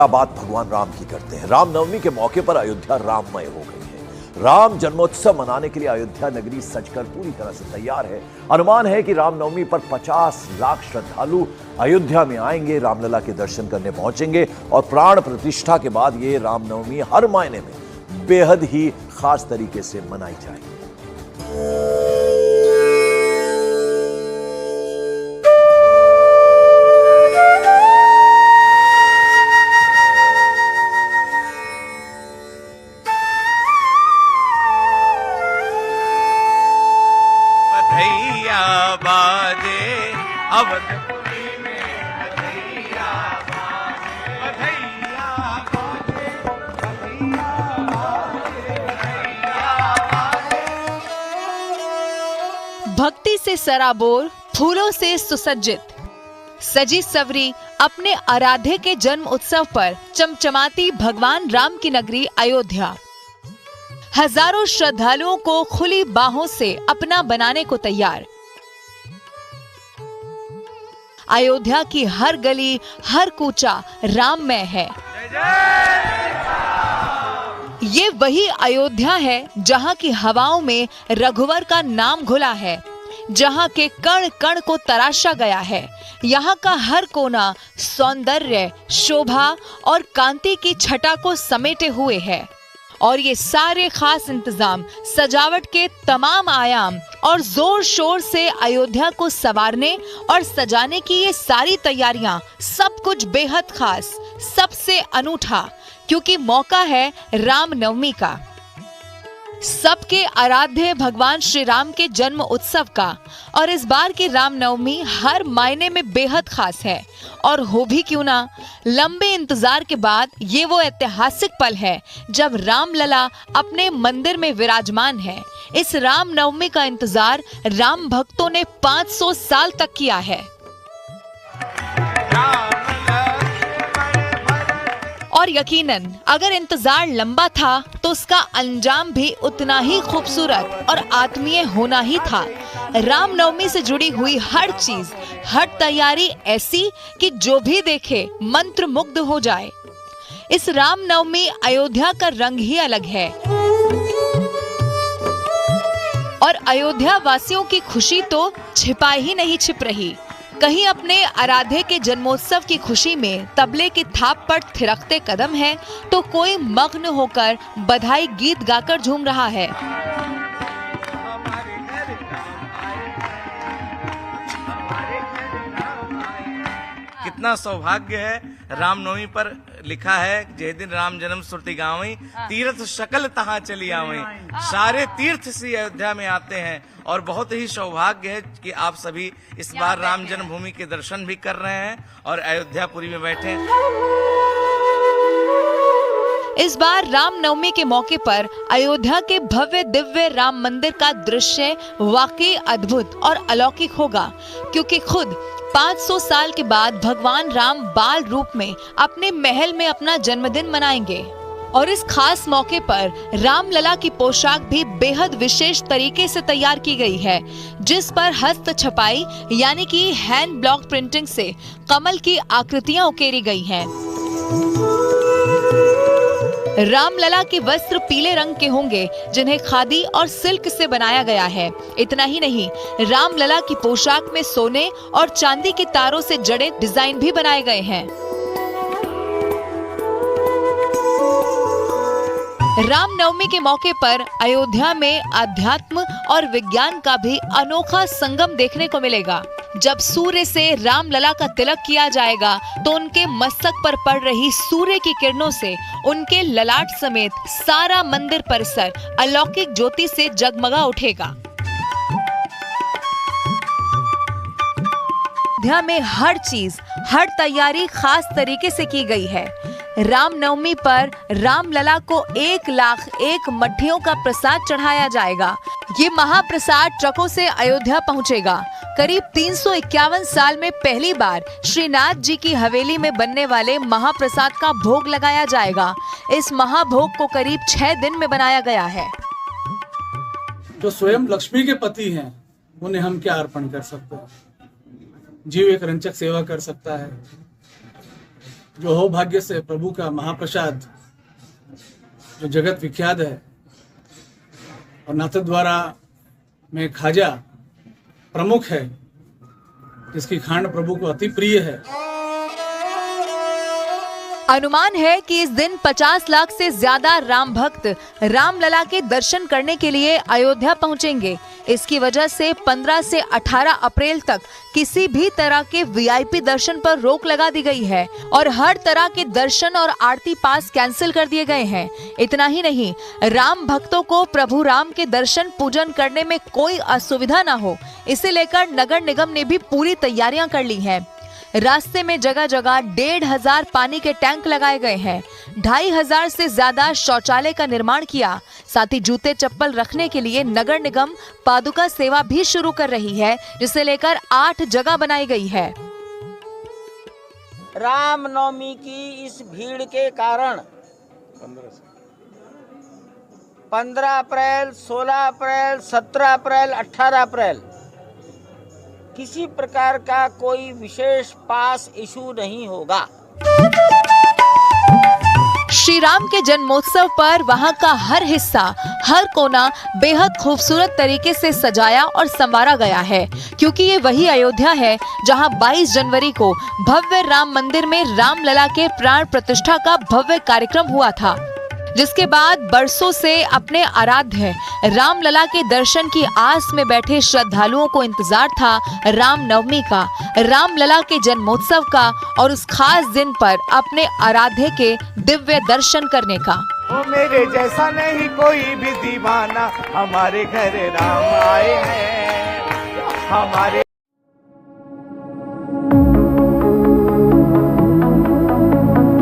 बात भगवान राम की करते हैं। रामनवमी के मौके पर अयोध्या राममय हो गई है। राम जन्मोत्सव मनाने के लिए अयोध्या नगरी सजकर पूरी तरह से तैयार है। अनुमान है कि रामनवमी पर 50 लाख श्रद्धालु अयोध्या में आएंगे, रामलला के दर्शन करने पहुंचेंगे और प्राण प्रतिष्ठा के बाद ये रामनवमी हर मायने में बेहद ही खास तरीके से मनाई जाएगी। अवधपुरी में बधैया बाजे, बधैया बाजे, बधैया बाजे, बधैया बाजे। भक्ति से सराबोर, फूलों से सुसज्जित, सजी सवरी अपने आराध्य के जन्म उत्सव पर चमचमाती भगवान राम की नगरी अयोध्या हजारों श्रद्धालुओं को खुली बाहों से अपना बनाने को तैयार। अयोध्या की हर गली, हर कूचा राममय है। ये वही अयोध्या है जहां की हवाओं में रघुवर का नाम घुला है, जहां के कण कण को तराशा गया है। यहाँ का हर कोना सौंदर्य, शोभा और कांति की छटा को समेटे हुए है और ये सारे खास इंतजाम, सजावट के तमाम आयाम और जोर शोर से अयोध्या को संवारने और सजाने की ये सारी तैयारियां, सब कुछ बेहद खास, सबसे अनूठा, क्योंकि मौका है रामनवमी का, सबके आराध्य भगवान श्री राम के जन्म उत्सव का। और इस बार की रामनवमी हर मायने में बेहद खास है और हो भी क्यों ना, लंबे इंतजार के बाद ये वो ऐतिहासिक पल है जब रामलला अपने मंदिर में विराजमान है। इस रामनवमी का इंतजार राम भक्तों ने 500 साल तक किया है और यकीनन अगर इंतजार लंबा था तो उसका अंजाम भी उतना ही खूबसूरत और आत्मीय होना ही था। रामनवमी से जुड़ी हुई हर चीज, हर तैयारी ऐसी कि जो भी देखे मंत्र मुग्ध हो जाए। इस रामनवमी अयोध्या का रंग ही अलग है और अयोध्या वासियों की खुशी तो छिपा ही नहीं छिप रही। कहीं अपने आराध्य के जन्मोत्सव की खुशी में तबले की थाप पर थिरकते कदम है, तो कोई मग्न होकर बधाई गीत गाकर झूम रहा है। कितना सौभाग्य है। रामनवमी पर लिखा है, जय दिन राम जन्म सुरति गावई, तीर्थ सकल तहां चली आवई। सारे तीर्थ से अयोध्या में आते हैं और बहुत ही सौभाग्य है कि आप सभी इस बार राम जन्मभूमि के दर्शन भी कर रहे हैं और अयोध्यापुरी में बैठे। इस बार रामनवमी के मौके पर अयोध्या के भव्य दिव्य राम मंदिर का दृश्य वाकई अद्भुत और अलौकिक होगा, क्योंकि खुद 500 साल के बाद भगवान राम बाल रूप में अपने महल में अपना जन्मदिन मनाएंगे। और इस खास मौके पर रामलला की पोशाक भी बेहद विशेष तरीके से तैयार की गई है, जिस पर हस्त छपाई यानी कि हैंड ब्लॉक प्रिंटिंग से कमल की आकृतियां उकेरी गई हैं। रामलला के वस्त्र पीले रंग के होंगे, जिन्हें खादी और सिल्क से बनाया गया है। इतना ही नहीं, रामलला की पोशाक में सोने और चांदी की तारों से जड़े डिजाइन भी बनाए गए हैं। रामनवमी के मौके पर अयोध्या में अध्यात्म और विज्ञान का भी अनोखा संगम देखने को मिलेगा। जब सूर्य से रामलला का तिलक किया जाएगा तो उनके मस्तक पर पड़ रही सूर्य की किरणों से उनके ललाट समेत सारा मंदिर परिसर अलौकिक ज्योति से जगमगा उठेगा। अयोध्या में हर चीज, हर तैयारी खास तरीके से की गई है। रामनवमी पर रामलला को 1,01,000 मट्ठियों का प्रसाद चढ़ाया जाएगा। ये महाप्रसाद ट्रकों से अयोध्या पहुंचेगा। करीब 351 साल में पहली बार श्रीनाथ जी की हवेली में बनने वाले महाप्रसाद का भोग लगाया जाएगा। इस महाभोग को करीब 6 दिन में बनाया गया है। जो स्वयं लक्ष्मी के पति हैं, उन्हें हम क्या अर्पण कर सकते हैं? जीव एक रंचक सेवा कर सकता है, जो सौभाग्य से प्रभु का महाप्रसाद जो जगत विख्यात है और नाथद्वारा में खाजा प्रमुख है, जिसकी खांड प्रभु को अति प्रिय है। अनुमान है कि इस दिन 50 लाख से ज्यादा राम भक्त रामलला के दर्शन करने के लिए अयोध्या पहुंचेंगे। इसकी वजह से 15 से 18 अप्रैल तक किसी भी तरह के वीआईपी दर्शन पर रोक लगा दी गई है और हर तरह के दर्शन और आरती पास कैंसिल कर दिए गए हैं। इतना ही नहीं, राम भक्तों को प्रभु राम के दर्शन पूजन करने में कोई असुविधा न हो, इसे लेकर नगर निगम ने भी पूरी तैयारियां कर ली हैं। रास्ते में जगह जगह 1500 पानी के टैंक लगाए गए हैं। 2500 से ज्यादा शौचालय का निर्माण किया। साथ ही जूते चप्पल रखने के लिए नगर निगम पादुका सेवा भी शुरू कर रही है, जिसे लेकर 8 जगह बनाई गई है। रामनवमी की इस भीड़ के कारण 15 अप्रैल, 16 अप्रैल, 17 अप्रैल, 18 अप्रैल किसी प्रकार का कोई विशेष पास इशू नहीं होगा। श्री राम के जन्मोत्सव पर वहां का हर हिस्सा, हर कोना बेहद खूबसूरत तरीके से सजाया और संवारा गया है, क्योंकि ये वही अयोध्या है जहां 22 जनवरी को भव्य राम मंदिर में रामलला के प्राण प्रतिष्ठा का भव्य कार्यक्रम हुआ था, जिसके बाद बरसों से अपने आराध्य रामलला के दर्शन की आस में बैठे श्रद्धालुओं को इंतजार था रामनवमी का, रामलला के जन्मोत्सव का और उस खास दिन पर अपने आराध्य के दिव्य दर्शन करने का। ओ मेरे जैसा नहीं कोई भी दीवाना, हमारे घर राम आए हैं, हमारे